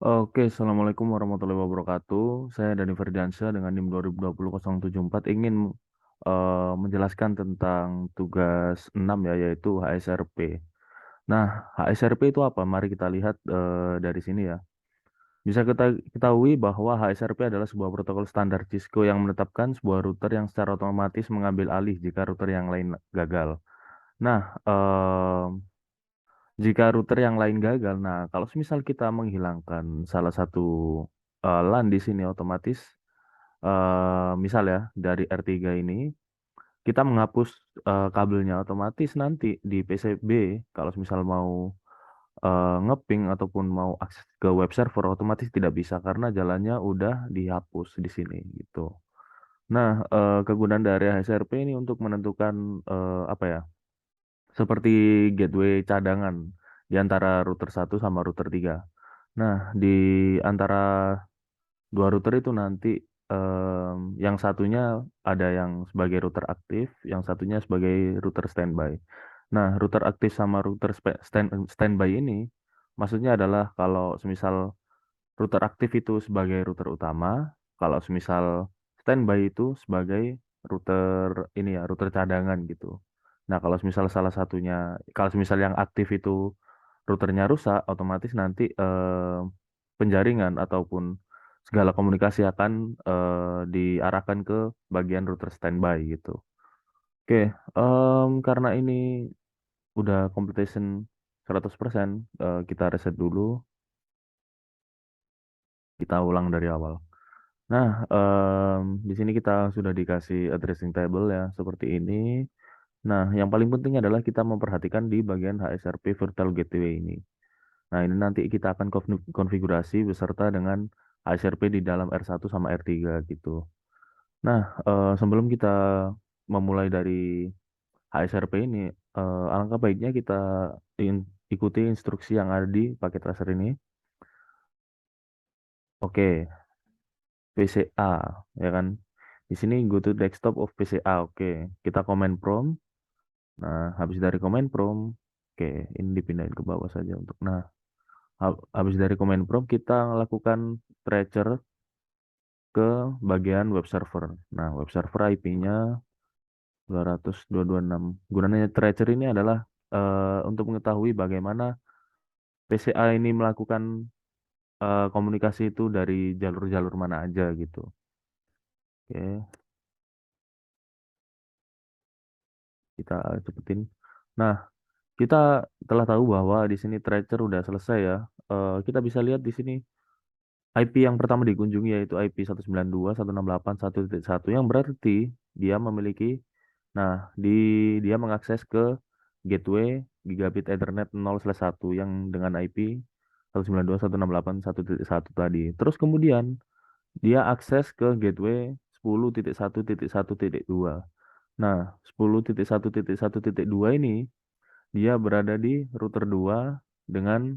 Oke, Assalamualaikum warahmatullahi wabarakatuh. Saya Dani Ferdiansyah dengan NIM 2020-074 ingin menjelaskan tentang tugas 6 ya, yaitu HSRP. Nah, HSRP itu apa? Mari kita lihat dari sini ya. Bisa kita ketahui bahwa HSRP adalah sebuah protokol standar Cisco yang menetapkan sebuah router yang secara otomatis mengambil alih jika router yang lain gagal. Nah, jika router yang lain gagal, nah kalau misal kita menghilangkan salah satu LAN di sini otomatis, misal ya dari R3 ini kita menghapus kabelnya otomatis nanti di PCB kalau misal mau ngeping ataupun mau akses ke web server otomatis tidak bisa karena jalannya udah dihapus di sini gitu. Nah, kegunaan dari HSRP ini untuk menentukan apa ya? Seperti gateway cadangan di antara router satu sama router 3. Nah, di antara dua router itu nanti yang satunya ada yang sebagai router aktif, yang satunya sebagai router standby. Nah, router aktif sama router standby ini maksudnya adalah kalau semisal router aktif itu sebagai router utama, kalau semisal standby itu sebagai router ini ya, router cadangan gitu. Nah, kalau semisal salah satunya, kalau semisal yang aktif itu routernya rusak, otomatis nanti penjaringan ataupun segala komunikasi akan diarahkan ke bagian router standby gitu. Oke, karena ini udah completion 100%, kita reset dulu, kita ulang dari awal. Nah, di sini kita sudah dikasih addressing table ya, seperti ini. Nah, yang paling penting adalah kita memperhatikan di bagian HSRP Virtual Gateway ini. Nah, ini nanti kita akan konfigurasi beserta dengan HSRP di dalam R1 sama R3 gitu. Nah, sebelum kita memulai dari HSRP ini, alangkah baiknya kita ikuti instruksi yang ada di paket tracer ini. Oke, PCA, ya kan? Di sini go to desktop of PCA. Oke, kita command prompt. Nah, habis dari command prompt, oke, ini dipindahin ke bawah saja untuk. Nah, habis dari command prompt kita lakukan tracer ke bagian web server. Nah, web server IP-nya 200.226. Gunanya tracer ini adalah untuk mengetahui bagaimana PCA ini melakukan komunikasi itu dari jalur-jalur mana aja gitu. Oke, kita cepetin. Nah, kita telah tahu bahwa di sini tracer udah selesai ya. Kita bisa lihat di sini IP yang pertama dikunjungi yaitu IP 192.168.1.1 yang berarti dia memiliki, nah, dia mengakses ke gateway gigabit Ethernet 0/1 yang dengan IP 192.168.1.1 tadi. Terus kemudian dia akses ke gateway 10.1.1.2. Nah, 10.1.1.2 ini dia berada di router 2 dengan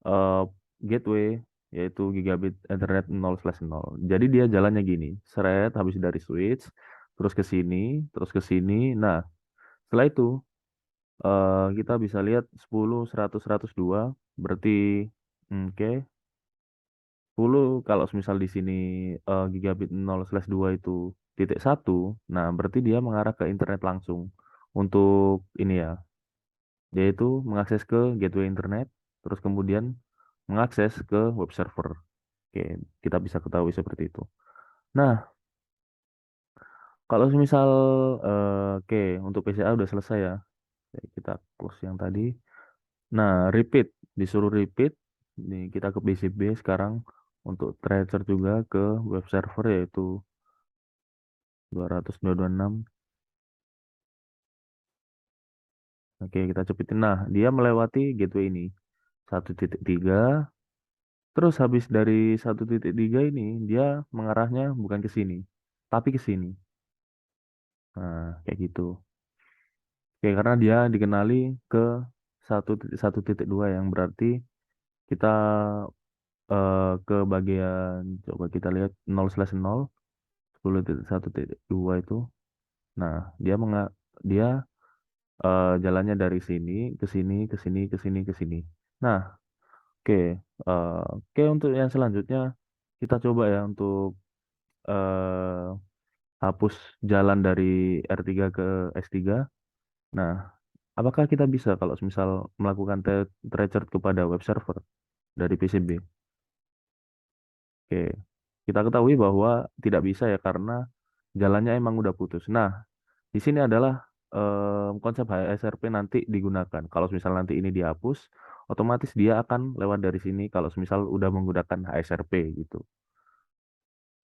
eh, gateway yaitu gigabit Ethernet 0/0. Jadi dia jalannya gini, seret habis dari switch, terus ke sini, terus ke sini. Nah, setelah itu kita bisa lihat 10, 100, 102 berarti oke. 10 kalau misal di sini gigabit 0/2 itu titik satu, nah berarti dia mengarah ke internet langsung untuk ini ya, yaitu mengakses ke gateway internet, terus kemudian mengakses ke web server. Oke, kita bisa ketahui seperti itu. Nah, kalau misal oke, untuk PCA udah selesai ya. Oke, kita close yang tadi. Nah, repeat, disuruh repeat. Nih kita ke BCB sekarang untuk tracer juga ke web server yaitu 200.226. Oke, kita cepetin. Nah, dia melewati gateway ini 1.3. Terus habis dari 1.3 ini dia mengarahnya bukan ke sini, tapi ke sini. Nah, kayak gitu. Oke, karena dia dikenali ke 1.1.2 yang berarti kita ke bagian, coba kita lihat 0/0 10.1.2 itu. Nah, dia jalannya dari sini ke sini ke sini ke sini ke sini. Nah, Oke, oke untuk yang selanjutnya kita coba ya untuk eh, hapus jalan dari R3 ke S3. Nah, apakah kita bisa kalau misal melakukan thread kepada web server dari PCB? Oke, kita ketahui bahwa tidak bisa ya karena jalannya emang udah putus. Nah, di sini adalah konsep HSRP nanti digunakan. Kalau misal nanti ini dihapus, otomatis dia akan lewat dari sini kalau misal udah menggunakan HSRP gitu.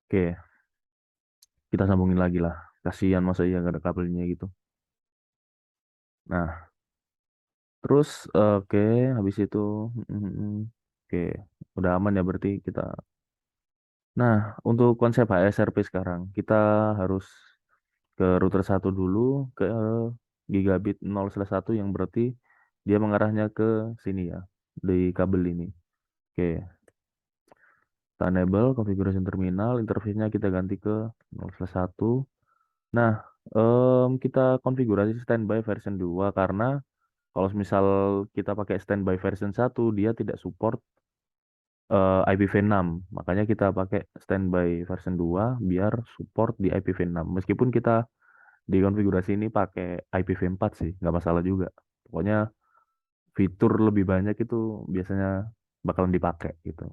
Oke, kita sambungin lagi lah. Kasihan masa iya nggak ada kabelnya gitu. Nah, terus oke, habis itu oke, udah aman ya berarti kita. Nah, untuk konsep HSRP sekarang, kita harus ke router satu dulu ke gigabit 0/1 yang berarti dia mengarahnya ke sini ya di kabel ini. Oke, kita enable configuration terminal, interface-nya kita ganti ke 0/1. Nah, kita konfigurasi standby version 2 karena kalau misal kita pakai standby version 1 dia tidak support IPv6. Makanya kita pakai standby version 2 biar support di IPv6. Meskipun kita di konfigurasi ini pakai IPv4 sih, nggak masalah juga. Pokoknya fitur lebih banyak itu biasanya bakalan dipakai gitu.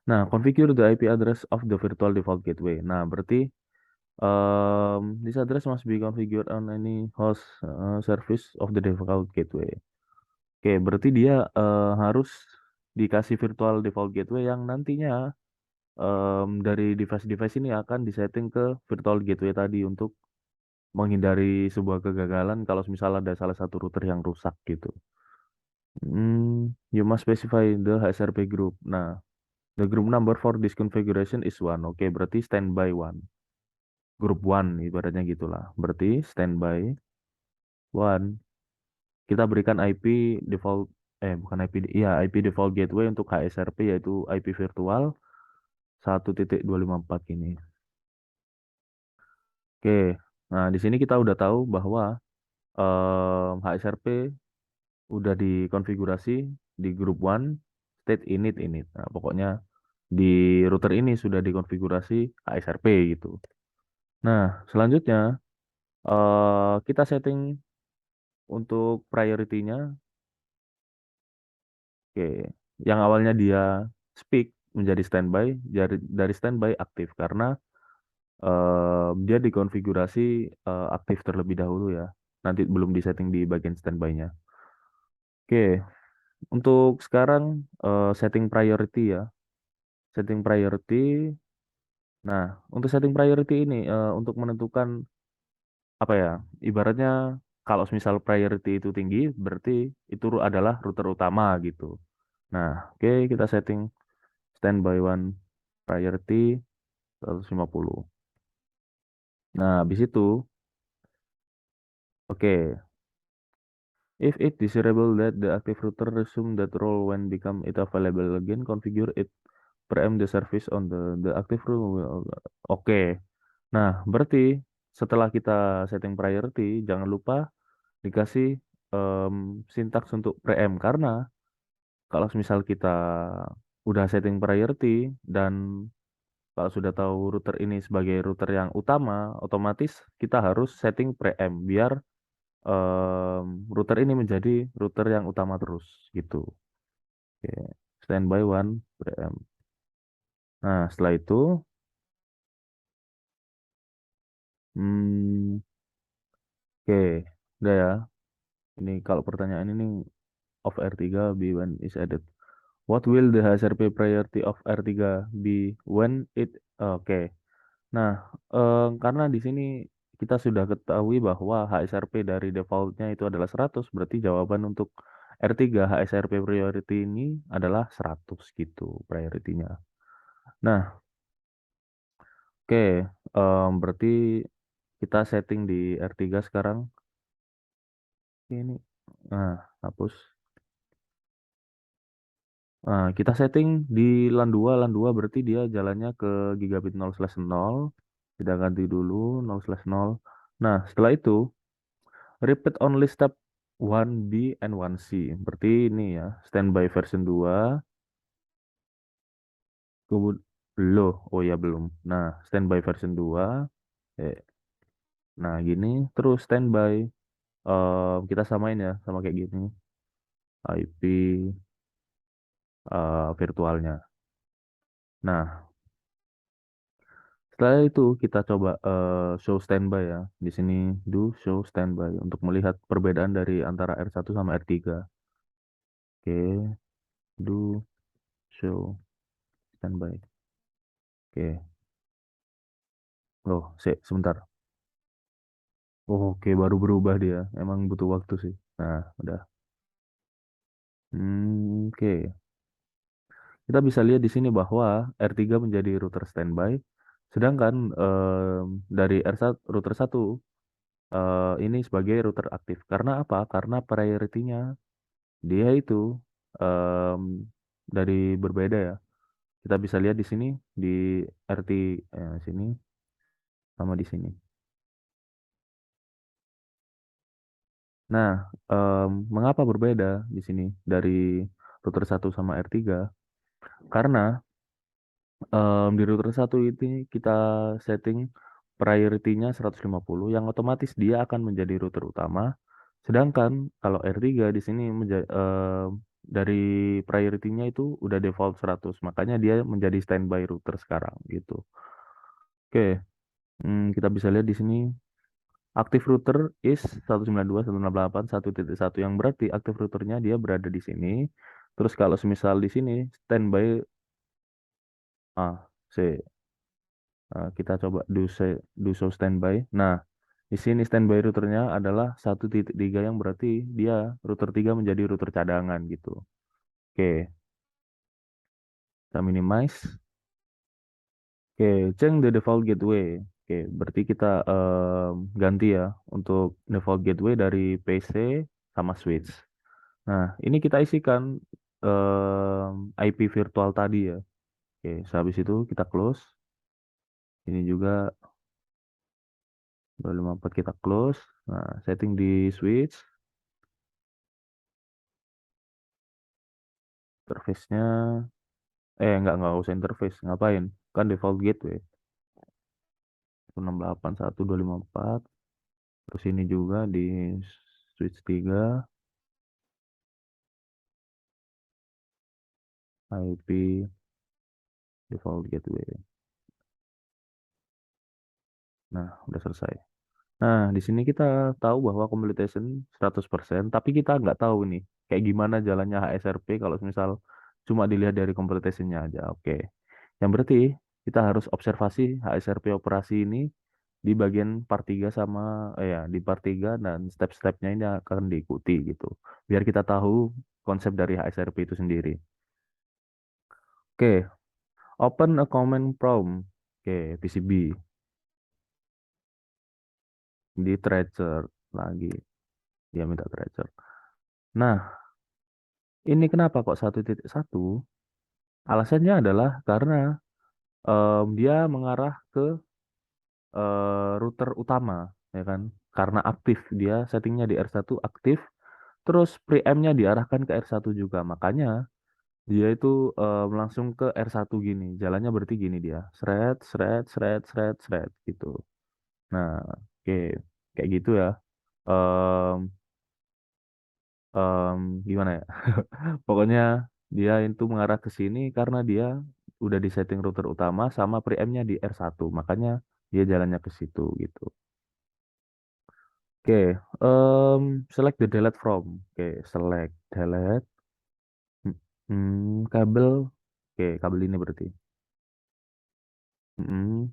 Nah, configure the IP address of the virtual default gateway. Nah, berarti this address must be configured on any host service of the default gateway. Oke, berarti dia harus dikasih virtual default gateway yang nantinya dari device-device ini akan disetting ke virtual gateway tadi untuk menghindari sebuah kegagalan kalau misal ada salah satu router yang rusak gitu. You must specify the HSRP group. Nah, the group number for this configuration is one. Oke, berarti standby one. Group one ibaratnya gitulah. Berarti standby one. Kita berikan IP default bukan IP iya IP default gateway untuk HSRP yaitu IP virtual 1.254 ini. Oke. Nah, di sini kita udah tahu bahwa HSRP udah dikonfigurasi di group one state init init. Nah, pokoknya di router ini sudah dikonfigurasi HSRP gitu. Nah, selanjutnya kita setting untuk priority-nya. Oke, yang awalnya dia speak menjadi standby, dari standby aktif karena dia dikonfigurasi aktif terlebih dahulu ya. Nanti belum disetting di bagian standby-nya. Oke, untuk sekarang setting priority ya. Setting priority. Nah, untuk setting priority ini untuk menentukan apa ya? Ibaratnya kalau misal priority itu tinggi, berarti itu adalah router utama gitu. Nah, oke kita setting standby one priority 150. Nah, habis itu, oke. If it desirable that the active router resume that role when become it available again, configure it preempt the service on the active role. Oke. Nah, berarti setelah kita setting priority, jangan lupa dikasih sintaks untuk preempt karena kalau misal kita udah setting priority dan kalau sudah tahu router ini sebagai router yang utama, otomatis kita harus setting preempt biar router ini menjadi router yang utama terus gitu. Oke, standby one preempt. Nah, setelah itu, hmm, oke, udah ya. Ini kalau pertanyaan ini of R3 be when is added. What will the HSRP priority of R3 be when it? Oke. Nah, karena di sini kita sudah ketahui bahwa HSRP dari defaultnya itu adalah 100, berarti jawaban untuk R3 HSRP priority ini adalah 100 gitu priority-nya. Nah, oke, berarti kita setting di R3 sekarang. Ini, nah, hapus. Nah, kita setting di LAN 2. LAN 2 berarti dia jalannya ke gigabit 0/0. Kita ganti dulu 0/0. Nah, setelah itu repeat only step. 1B and 1C. Berarti ini ya, standby version 2. Kemudian, loh, oh ya belum. Nah, standby version 2. Eh, nah, gini. Terus standby. Kita samain ya, sama kayak gini. IP virtualnya. Nah, setelah itu kita coba show standby ya. Di sini do show standby untuk melihat perbedaan dari antara R1 sama R3. Oke, do show standby. Oke, loh, sebentar. Oh, oke, baru berubah dia. Emang butuh waktu sih. Nah, udah. Oke. Kita bisa lihat di sini bahwa R3 menjadi router standby, sedangkan dari R1, router 1 ini sebagai router aktif. Karena apa? Karena priority-nya dia itu em, dari berbeda ya. Kita bisa lihat di sini di RT sini sama di sini. Nah, mengapa berbeda di sini dari router 1 sama R3? Karena di router 1 ini kita setting priority-nya 150 yang otomatis dia akan menjadi router utama. Sedangkan kalau R3 di sini dari priority-nya itu udah default 100, makanya dia menjadi standby router sekarang gitu. Oke, kita bisa lihat di sini active router is 192.168.1.1 yang berarti active routernya dia berada di sini. Terus kalau semisal di sini standby C. Kita coba do show standby. Nah, di sini standby routernya adalah 1.3 yang berarti dia router 3 menjadi router cadangan gitu. Oke, kita minimize. Oke, change the default gateway. Oke, berarti kita ganti ya untuk default gateway dari PC sama switch. Nah, ini kita isikan IP virtual tadi ya. Oke, sehabis itu kita close. Ini juga 254 kita close. Nah, setting di switch. Interface-nya, nggak usah interface. Ngapain? Kan default gateway. 168.1.254. Terus ini juga di switch 3 IP default gateway. Nah, udah selesai. Nah, di sini kita tahu bahwa computation 100%, tapi kita nggak tahu nih kayak gimana jalannya HSRP kalau misal cuma dilihat dari computation-nya aja. Oke. Yang berarti kita harus observasi HSRP operasi ini di bagian part 3 sama ya di part 3 dan step-stepnya ini akan diikuti gitu. Biar kita tahu konsep dari HSRP itu sendiri. Oke, open a command prompt. Oke, PCB di tracer lagi. Dia minta tracer. Nah, ini kenapa kok 1.1? Alasannya adalah karena dia mengarah ke router utama, ya kan? Karena aktif dia settingnya di R1 aktif, terus preamp-nya diarahkan ke R1 juga. Makanya dia itu langsung ke R1 gini. Jalannya berarti gini dia. Seret, seret, seret, seret, seret gitu. Nah, oke. Kayak gitu ya. Em, em, Gimana ya? Pokoknya dia itu mengarah ke sini karena dia udah di setting router utama sama preamp-nya di R1. Makanya dia jalannya ke situ gitu. Oke, select the delete from. Oke, select delete. Kabel. Oke, kabel ini berarti.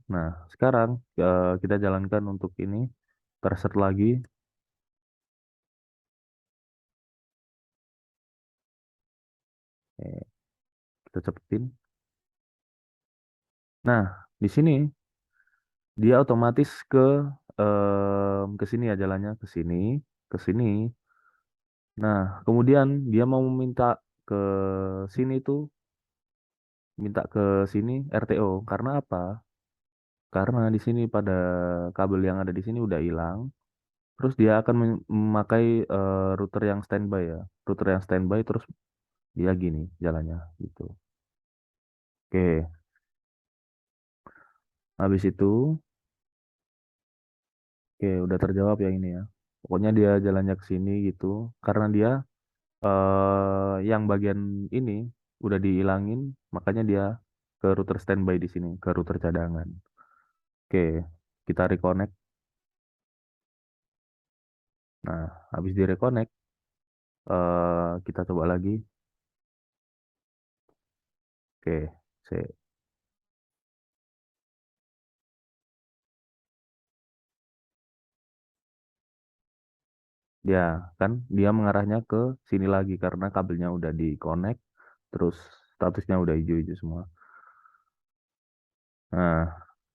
Nah, sekarang kita jalankan untuk ini. Terset lagi. Oke, kita cepetin. Nah, di sini dia otomatis ke sini ya jalannya ke sini, ke sini. Nah, kemudian dia mau minta ke sini tuh, minta ke sini RTO. Karena apa? Karena di sini pada kabel yang ada di sini udah hilang. Terus dia akan memakai router yang standby ya. Router yang standby terus dia gini jalannya gitu. Oke, habis itu, oke udah terjawab ya ini ya. Pokoknya dia jalannya ke sini gitu. Karena dia yang bagian ini udah dihilangin, makanya dia ke router standby di sini, ke router cadangan. Oke, kita reconnect. Nah, habis di reconnect, kita coba lagi. Oke, sip. Dia kan dia mengarahnya ke sini lagi karena kabelnya udah di connect, terus statusnya udah hijau-hijau semua. Nah,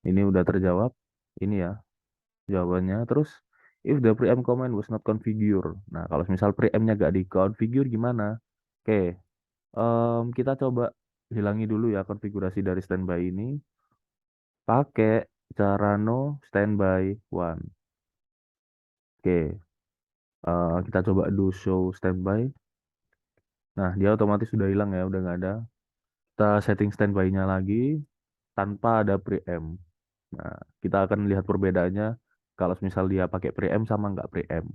ini udah terjawab. Ini ya jawabannya. Terus if the preamp command was not configured. Nah, kalau misal preampnya gak di configure gimana? Oke, kita coba hilangi dulu ya konfigurasi dari standby ini. Pakai cara no standby one. Oke, kita coba do show standby. Nah, dia otomatis sudah hilang ya, udah nggak ada. Kita setting standby-nya lagi tanpa ada preamp. Nah, kita akan lihat perbedaannya kalau misal dia pakai preamp sama nggak preamp.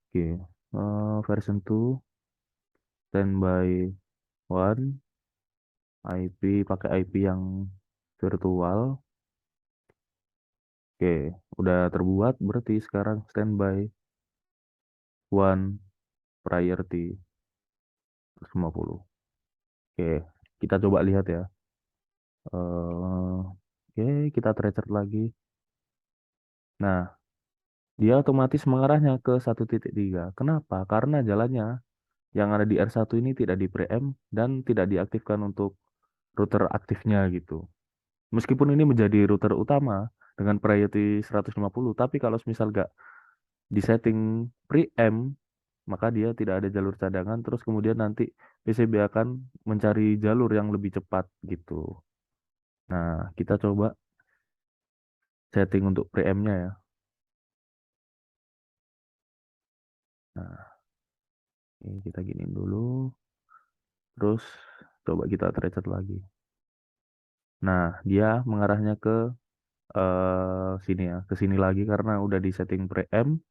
Oke, version 2 standby one IP pakai IP yang virtual. Oke, udah terbuat berarti sekarang standby one priority 150. Oke, kita coba lihat ya. Oke, kita tracer lagi. Nah, dia otomatis mengarahnya ke 1.3. Kenapa? Karena jalannya yang ada di R1 ini tidak di preamp dan tidak diaktifkan untuk router aktifnya gitu. Meskipun ini menjadi router utama dengan priority 150, tapi kalau misal nggak disetting preamp, maka dia tidak ada jalur cadangan, terus kemudian nanti PCB akan mencari jalur yang lebih cepat gitu. Nah, kita coba setting untuk preampnya ya. Nah, ini kita giniin dulu, terus coba kita tracer lagi. Nah, dia mengarahnya ke sini ya, ke sini lagi karena udah di setting preamp,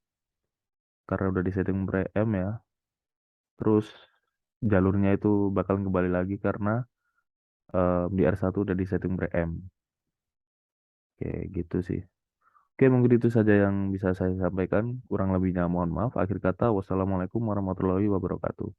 ya. Terus jalurnya itu bakal kembali lagi karena di R1 udah di setting preamp. Oke, gitu sih. Oke, mungkin itu saja yang bisa saya sampaikan. Kurang lebihnya mohon maaf. Akhir kata, wassalamualaikum warahmatullahi wabarakatuh.